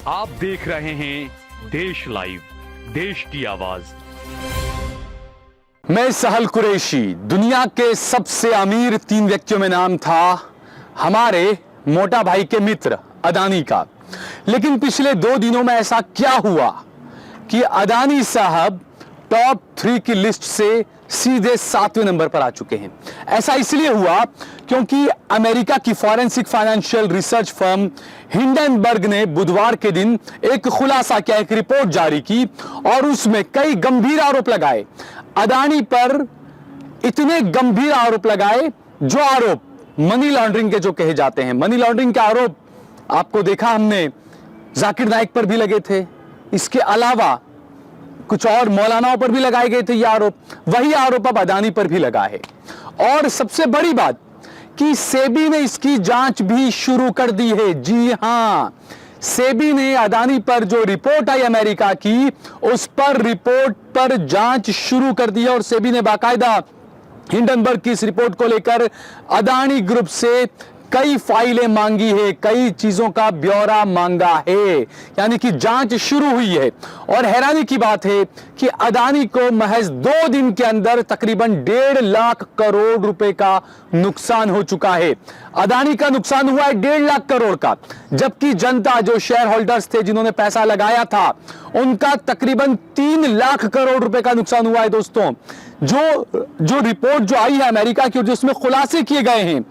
आप देख रहे हैं देश लाइव, देश की आवाज। मैं सहल कुरैशी। दुनिया के सबसे अमीर 3 व्यक्तियों में नाम था हमारे मोटा भाई के मित्र अदानी का। लेकिन पिछले 2 दिनों में ऐसा क्या हुआ कि अदानी साहब टॉप 3 की लिस्ट से सीधे 7वें नंबर पर आ चुके हैं। ऐसा इसलिए हुआ क्योंकि अमेरिका की forensic financial research firm Hindenburg ने बुधवार के दिन एक खुलासा किया, एक रिपोर्ट जारी की और उसमें कई गंभीर आरोप लगाए अदानी पर। इतने गंभीर आरोप लगाए जो आरोप मनी लॉन्ड्रिंग के जो कहे जाते हैं। मनी लॉन्ड्रिंग के आरोप आपको देखा हमने जाकिर नाइक पर भी लगे थे, इसके अलावा कुछ और मौलानाओं पर भी लगाए गए थे ये आरोप। वही आरोप अब अदानी पर भी लगा है। और सबसे बड़ी बात कि सेबी ने इसकी जांच भी शुरू कर दी है। जी हां, सेबी ने अदानी पर जो रिपोर्ट आई अमेरिका की, उस पर रिपोर्ट पर जांच शुरू कर दी है। और सेबी ने बाकायदा हिंडनबर्ग की इस रिपोर्ट को लेकर अदानी ग्रुप से कई फाइलें मांगी है, कई चीजों का ब्यौरा मांगा है, यानी कि जांच शुरू हुई है। और हैरानी की बात है कि अदानी को महज 2 दिन के अंदर तकरीबन 1.5 लाख करोड़ रुपए का नुकसान हो चुका है। अदानी का नुकसान हुआ है 1.5 लाख करोड़ का, जबकि जनता जो शेयर होल्डर्स थे, जिन्होंने पैसा लगाया था, उनका तकरीबन 3 लाख करोड़ रुपए का नुकसान हुआ है। दोस्तों, जो रिपोर्ट जो आई है अमेरिका की और जिसमें खुलासे किए गए हैं,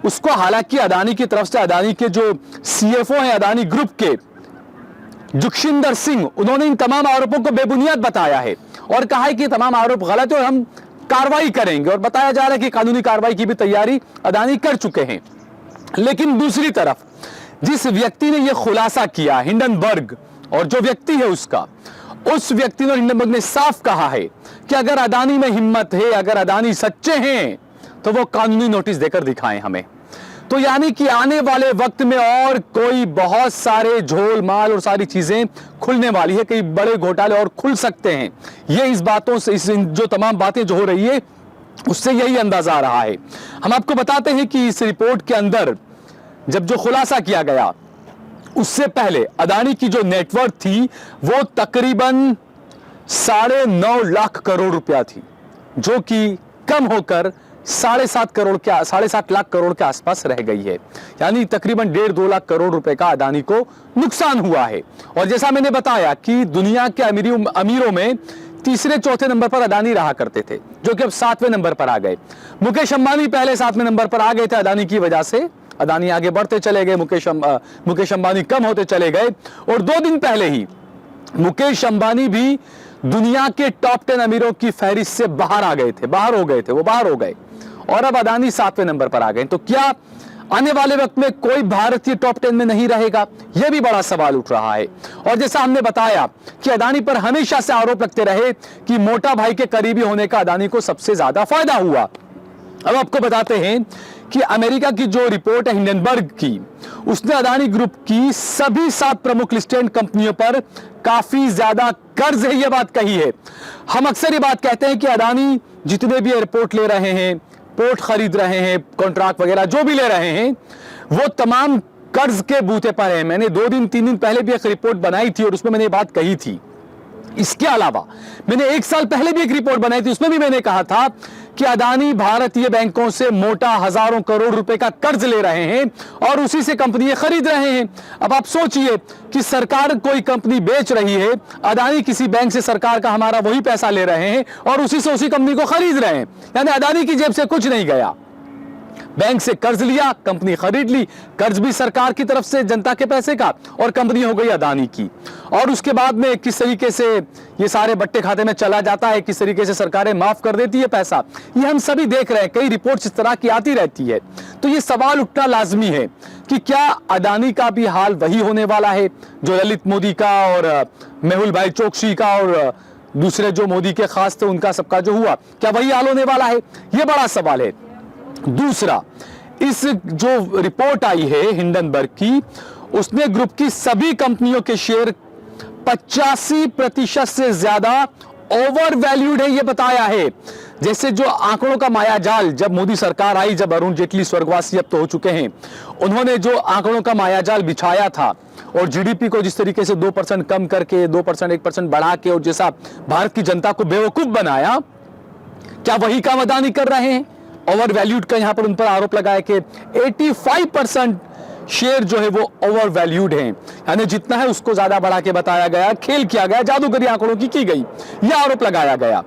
उसको हालांकि अदानी की तरफ से, अदानी के जो सीएफओ हैं अदानी ग्रुप के, जुगशिंदर सिंह, उन्होंने इन तमाम आरोपों को बेबुनियाद बताया है और कहा है कि तमाम आरोप गलत है और हम कार्रवाई करेंगे। और बताया जा रहा है कि कानूनी कार्रवाई की भी तैयारी अदानी कर चुके हैं। लेकिन दूसरी तरफ जिस व्यक्ति ने यह खुलासा किया, हिंडनबर्ग, और जो व्यक्ति है उस व्यक्ति ने, हिंडनबर्ग ने साफ कहा है कि अगर अदानी में हिम्मत है, अगर अदानी सच्चे हैं, तो वो कानूनी नोटिस देकर दिखाएं हमें। तो यानी कि आने वाले वक्त में और कोई बहुत सारे झोल माल और सारी चीजें खुलने वाली है, कई बड़े घोटाले और खुल सकते हैं। ये इस बातों से, जो तमाम बातें जो हो रही है, उससे यही अंदाजा आ रहा है। हम आपको बताते हैं कि इस रिपोर्ट के अंदर जब जो खुलासा किया गया, उससे पहले अदानी की जो नेटवर्थ थी वो तकरीबन 9.5 लाख करोड़ रुपया थी, जो कि कम होकर 7.5 लाख करोड़ के आसपास रह गई है। यानी तकरीबन 1.5-2 लाख करोड़ रुपए का अदानी को नुकसान हुआ है। और जैसा मैंने बताया कि दुनिया के अमीरों में तीसरे चौथे नंबर पर अदानी रहा करते थे, जो कि अब 7वें नंबर पर आ गए। मुकेश अंबानी पहले 7वें नंबर पर आ गए थे अदानी की वजह से। अदानी आगे बढ़ते चले गए, मुकेश अंबानी कम होते चले गए। और 2 दिन पहले ही मुकेश अंबानी भी दुनिया के टॉप 10 अमीरों की फहरिस्त से बाहर हो गए और अब अदानी 7वें नंबर पर आ गए। तो क्या आने वाले वक्त में कोई भारतीय टॉप 10 में नहीं रहेगा? यह भी बड़ा सवाल उठ रहा है। और जैसा हमने बताया कि अदानी पर हमेशा से आरोप लगते रहे कि मोटा भाई के करीबी होने का अदानी को सबसे ज्यादा फायदा हुआ। अब आपको बताते हैं कि अमेरिका की जो रिपोर्ट है हिंडनबर्ग की, उसने अदानी ग्रुप की सभी 7 प्रमुख लिस्टेड कंपनियों पर काफी ज्यादा कर्ज है, यह बात कही है। हम अक्सर ये बात कहते हैं कि अदानी जितने भी एयरपोर्ट ले रहे हैं, पोर्ट खरीद रहे हैं, कॉन्ट्रैक्ट वगैरह जो भी ले रहे हैं, वो तमाम कर्ज के बूते पर है। मैंने 2 दिन 3 दिन पहले भी एक रिपोर्ट बनाई थी और उसमें मैंने बात कही थी। इसके अलावा मैंने 1 साल पहले भी एक रिपोर्ट बनाई थी, उसमें भी मैंने कहा था कि अदानी भारतीय बैंकों से मोटा हजारों करोड़ रुपए का कर्ज ले रहे हैं और उसी से कंपनियां खरीद रहे हैं। अब आप सोचिए कि सरकार कोई कंपनी बेच रही है, अदानी किसी बैंक से सरकार का हमारा वही पैसा ले रहे हैं और उसी से उसी कंपनी को खरीद रहे हैं। यानी अदानी की जेब से कुछ नहीं गया, बैंक से कर्ज लिया, कंपनी खरीद ली, कर्ज भी सरकार की तरफ से जनता के पैसे का, और कंपनी हो गई अदानी की। और उसके बाद में किस तरीके से ये सारे बट्टे खाते में चला जाता है, किस तरीके से सरकारें माफ कर देती है पैसा, ये हम सभी देख रहे हैं। कई रिपोर्ट्स इस तरह की आती रहती है। तो ये सवाल उठना लाजमी है कि क्या अदानी का भी हाल वही होने वाला है जो ललित मोदी का और मेहुल भाई चोकसी का और दूसरे जो मोदी के खास थे उनका सबका जो हुआ, क्या वही हाल होने वाला है? ये बड़ा सवाल है। दूसरा, इस जो रिपोर्ट आई है हिंडनबर्ग की, उसने ग्रुप की सभी कंपनियों के शेयर 85% से ज्यादा ओवर वैल्यूड है, यह बताया है। जैसे जो आंकड़ों का मायाजाल, जब मोदी सरकार आई, जब अरुण जेटली स्वर्गवासी अब तो हो चुके हैं, उन्होंने जो आंकड़ों का मायाजाल बिछाया था और जीडीपी को जिस तरीके से 2% कम करके 2% 1% बढ़ा के और जैसा भारत की जनता को बेवकूफ बनाया, क्या वही काम अदानी कर रहे हैं? ओवर वैल्यूड का यहां पर उन पर आरोप लगाया कि 85% शेयर जो है वो ओवर वैल्यूड है, यानी जितना है उसको ज्यादा बढ़ा के बताया गया, खेल किया गया, जादूगरी आंकड़ों की गई, यह आरोप लगाया गया।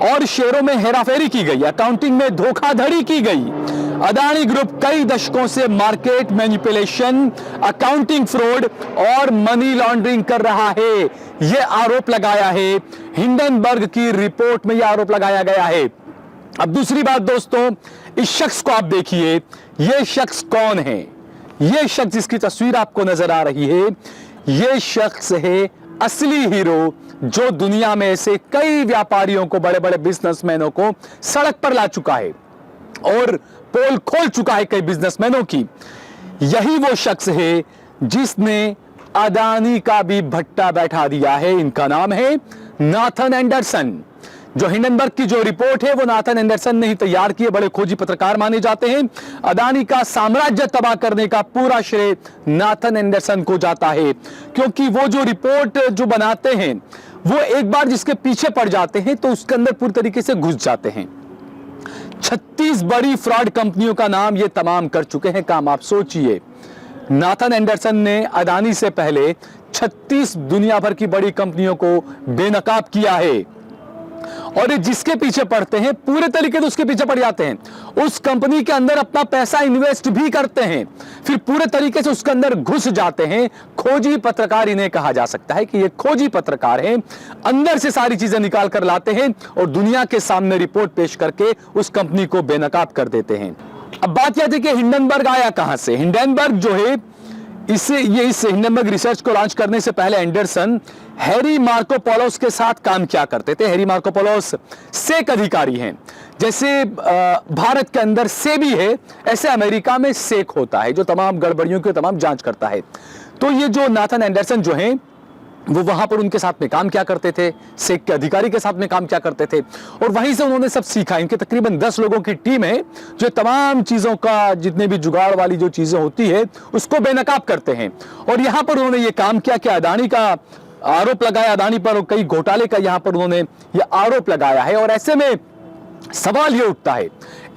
और शेयरों में हेराफेरी की गई, अकाउंटिंग में धोखाधड़ी की गई। अदानी ग्रुप कई दशकों से मार्केट मैनिपुलेशन, अकाउंटिंग फ्रॉड और मनी लॉन्ड्रिंग कर रहा है, यह आरोप लगाया है। हिंडनबर्ग की रिपोर्ट में यह आरोप लगाया गया है। अब दूसरी बात दोस्तों, इस शख्स को आप देखिए, यह शख्स कौन है? यह शख्स जिसकी तस्वीर आपको नजर आ रही है, यह शख्स है असली हीरो, जो दुनिया में ऐसे कई व्यापारियों को, बड़े बड़े बिजनेसमैनों को सड़क पर ला चुका है और पोल खोल चुका है कई बिजनेसमैनों की। यही वो शख्स है जिसने अदानी का भी भट्टा बैठा दिया है। इनका नाम है नाथन एंडरसन। जो हिंडनबर्ग की जो रिपोर्ट है वो नाथन एंडरसन ने ही तैयार की है, बड़े खोजी पत्रकार माने जाते हैं। अदानी का साम्राज्य तबाह करने का पूरा श्रेय नाथन एंडरसन को जाता है, क्योंकि वो जो रिपोर्ट जो बनाते हैं वो एक बार जिसके पीछे पड़ जाते हैं तो उसके अंदर पूरी तरीके से घुस जाते हैं। 36 बड़ी फ्रॉड कंपनियों का नाम ये तमाम कर चुके हैं काम। आप सोचिए, नाथन एंडरसन ने अदानी से पहले 36 दुनिया भर की बड़ी कंपनियों को बेनकाब किया है, और ये जिसके पीछे पड़ते हैं पूरे तरीके से उसके पीछे पड़ जाते हैं। उस कंपनी के अंदर अपना पैसा इन्वेस्ट भी करते हैं, फिर पूरे तरीके से उसके अंदर घुस जाते हैं। खोजी पत्रकार इन्हें कहा जा सकता है कि ये खोजी पत्रकार हैं, अंदर से सारी चीजें निकाल कर लाते हैं और दुनिया के सामने रिपोर्ट पेश करके उस कंपनी को बेनकाब कर देते हैं। अब बात यह थी कि हिंडनबर्ग आया कहां से? हिंडनबर्ग जो है इस हिंडनबर्ग रिसर्च को लॉन्च करने से पहले एंडरसन हैरी मार्कोपोलोस के साथ काम किया करते थे। हैरी मार्कोपोलोस सेक अधिकारी हैं। जैसे भारत के अंदर सेबी है, ऐसे अमेरिका में सेक होता है जो तमाम गड़बड़ियों की तमाम जांच करता है। तो ये जो नाथन एंडरसन जो हैं वो वहां पर उनके साथ में काम क्या करते थे, सेक के अधिकारी के साथ में काम क्या करते थे, और वहीं से उन्होंने सब सीखा। इनके तकरीबन 10 लोगों की टीम है जो तमाम चीजों का, जितने भी जुगाड़ वाली जो चीजें होती है उसको बेनकाब करते हैं। और यहां पर उन्होंने ये काम किया कि अदानी का आरोप लगाया, अदानी पर कई घोटाले का यहां पर उन्होंने ये आरोप लगाया है। और ऐसे में सवाल ये उठता है,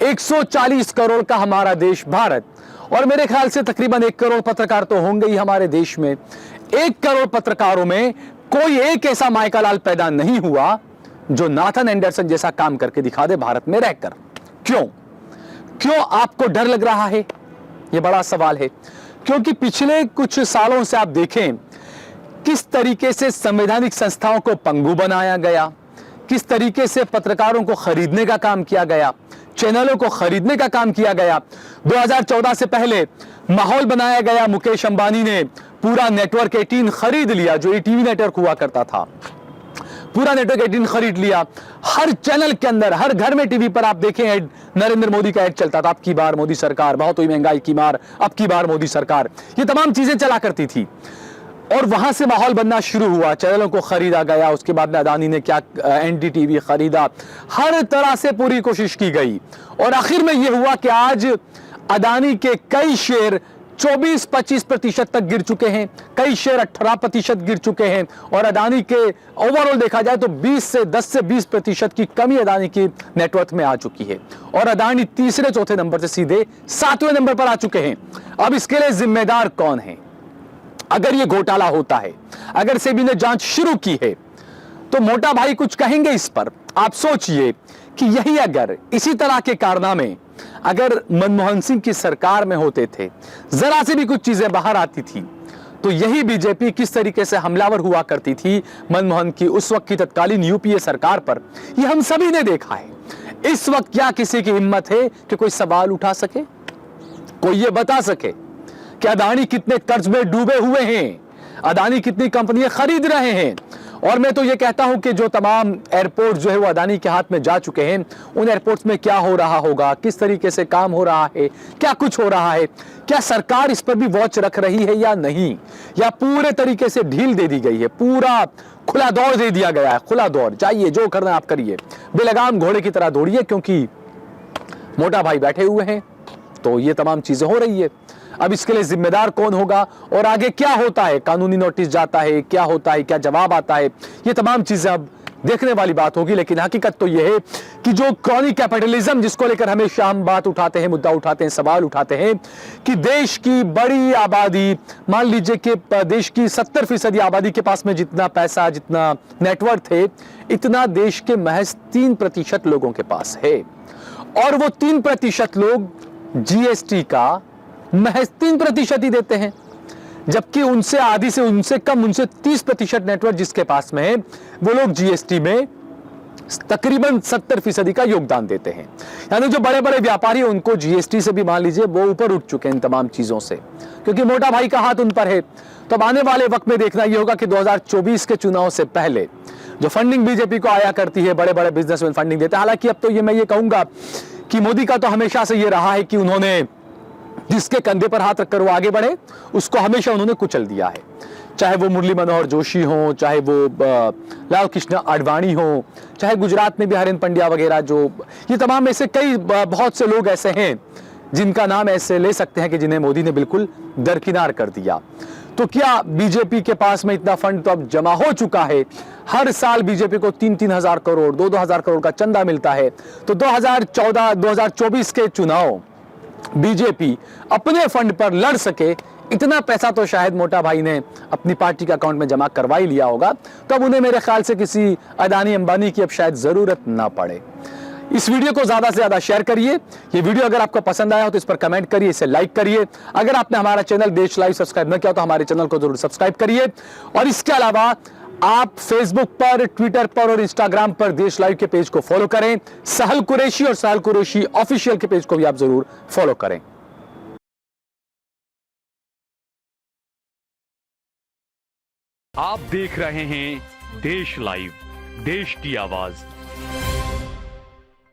140 करोड़ का हमारा देश भारत, और मेरे ख्याल से तकरीबन 1 करोड़ पत्रकार तो होंगे ही हमारे देश में। 1 करोड़ पत्रकारों में कोई एक ऐसा माइकालाल पैदा नहीं हुआ जो नाथन एंडरसन जैसा काम करके दिखा दे भारत में रहकर। क्यों आपको डर लग रहा है? यह बड़ा सवाल है, क्योंकि पिछले कुछ सालों से आप देखें किस तरीके से संवैधानिक संस्थाओं को पंगु बनाया गया, किस तरीके से पत्रकारों को खरीदने का काम किया गया, चैनलों को खरीदने का काम किया गया। 2014 से पहले माहौल बनाया गया, मुकेश अंबानी ने पूरा नेटवर्क 18 खरीद लिया, जो ईटीवी नेटवर्क हुआ करता था, पूरा नेटवर्क 18 खरीद लिया। हर चैनल के अंदर, हर घर में टीवी पर आप देखें नरेंद्र मोदी का ऐड चलता था, अब की बार मोदी सरकार, बहुत हुई महंगाई की मार, अब की बार मोदी सरकार, ये तमाम चीजें चला करती थी। और वहां से माहौल बनना शुरू हुआ, चैनलों को खरीदा गया। उसके बाद में अदानी ने क्या एनडीटीवी खरीदा, हर तरह से पूरी कोशिश की गई, और आखिर में यह हुआ कि आज अदानी के कई शेयर 24-25% तक गिर चुके हैं, कई शेयर 18% गिर चुके हैं, और अदानी के ओवरऑल देखा जाए तो 10 से 20% की कमी अदानी की नेटवर्थ में आ चुकी है, और अदानी तीसरे चौथे नंबर से सीधे 7वें नंबर पर आ चुके हैं। अब इसके लिए जिम्मेदार कौन है? अगर ये घोटाला होता है, अगर सेबी ने जांच शुरू की है, तो मोटा भाई कुछ कहेंगे इस पर। आप सोचिए कि यही अगर इसी तरह के कारनामे अगर मनमोहन सिंह की सरकार में होते थे, जरा से भी कुछ चीजें बाहर आती थी, तो यही बीजेपी किस तरीके से हमलावर हुआ करती थी मनमोहन की उस वक्त की तत्कालीन यूपीए सरकार पर, ये हम सभी ने देखा है। इस वक्त क्या किसी की हिम्मत है कि कोई सवाल उठा सके, कोई ये बता सके कि अदानी कितने कर्ज में डूबे हुए हैं, अदानी कितनी कंपनियां खरीद रहे हैं? और मैं तो ये कहता हूं कि जो तमाम एयरपोर्ट जो है वो अदानी के हाथ में जा चुके हैं, उन एयरपोर्ट्स में क्या हो रहा होगा, किस तरीके से काम हो रहा है, क्या कुछ हो रहा है, क्या सरकार इस पर भी वॉच रख रही है या नहीं, या पूरे तरीके से ढील दे दी गई है, पूरा खुला दौर दे दिया गया है, खुला दौर, जाइए जो करना आप करिए, बेलगाम घोड़े की तरह दौड़िए, क्योंकि मोटा भाई बैठे हुए हैं तो ये तमाम चीजें हो रही है। अब इसके लिए जिम्मेदार कौन होगा और आगे क्या होता है, कानूनी नोटिस जाता है, क्या होता है, क्या जवाब आता है, ये तमाम चीजें अब देखने वाली बात होगी। लेकिन हकीकत तो यह है कि जो क्रॉनिक कैपिटलिज्म जिसको लेकर हमेशा हम बात उठाते हैं, मुद्दा उठाते हैं, सवाल उठाते हैं कि देश की बड़ी आबादी, मान लीजिए कि देश की 70% आबादी के पास में जितना पैसा, जितना नेटवर्थ है, इतना देश के महज 3% लोगों के पास है। और वो 3% लोग जीएसटी का महज 3% ही देते हैं, जबकि उनसे आधी से उनसे कम, उनसे 30% नेटवर्क जिसके पास में है, वो लोग जीएसटी में तकरीबन 70% का योगदान देते हैं। यानी जो बड़े बड़े व्यापारी हैं उनको जीएसटी से भी मान लीजिए वो ऊपर उठ चुके हैं इन तमाम चीजों से, क्योंकि मोटा भाई का हाथ उन पर है। तो अब आने वाले वक्त में देखना यह होगा कि 2024 के चुनाव से पहले जो फंडिंग बीजेपी को आया करती है, बड़े बड़े बिजनेसमैन फंडिंग देते हैं। हालांकि अब तो ये मैं ये कहूंगा कि मोदी का तो हमेशा से ये रहा है कि उन्होंने जिसके कंधे पर हाथ रखकर वो आगे बढ़े, उसको हमेशा उन्होंने कुचल दिया है। चाहे वो मुरली मनोहर जोशी हो, चाहे वो लाल कृष्ण आडवाणी हो, चाहे गुजरात में भी हरेन पंड्या वगैरह, जो ये तमाम ऐसे कई बहुत से लोग ऐसे हैं जिनका नाम ऐसे ले सकते हैं कि जिन्हें मोदी ने बिल्कुल दरकिनार कर दिया। तो क्या बीजेपी के पास में इतना फंड तो अब जमा हो चुका है, हर साल बीजेपी को 3-3 हजार करोड़, 2-2 हजार करोड़ का चंदा मिलता है। तो 2024 के चुनाव बीजेपी अपने फंड पर लड़ सके, इतना पैसा तो शायद मोटा भाई ने अपनी पार्टी के अकाउंट में जमा करवा ही लिया होगा। तो अब उन्हें मेरे ख्याल से किसी अदानी अंबानी की अब शायद जरूरत ना पड़े। इस वीडियो को ज्यादा से ज्यादा शेयर करिए। ये वीडियो अगर आपको पसंद आया हो तो इस पर कमेंट करिए, इसे लाइक करिए। अगर आपने हमारा चैनल देश लाइव सब्सक्राइब न किया तो हमारे चैनल को जरूर सब्सक्राइब करिए। और इसके अलावा आप फेसबुक पर, ट्विटर पर और इंस्टाग्राम पर देश लाइव के पेज को फॉलो करें। सहल कुरैशी और सहल कुरैशी ऑफिशियल के पेज को भी आप जरूर फॉलो करें। आप देख रहे हैं देश लाइव, देश की आवाज।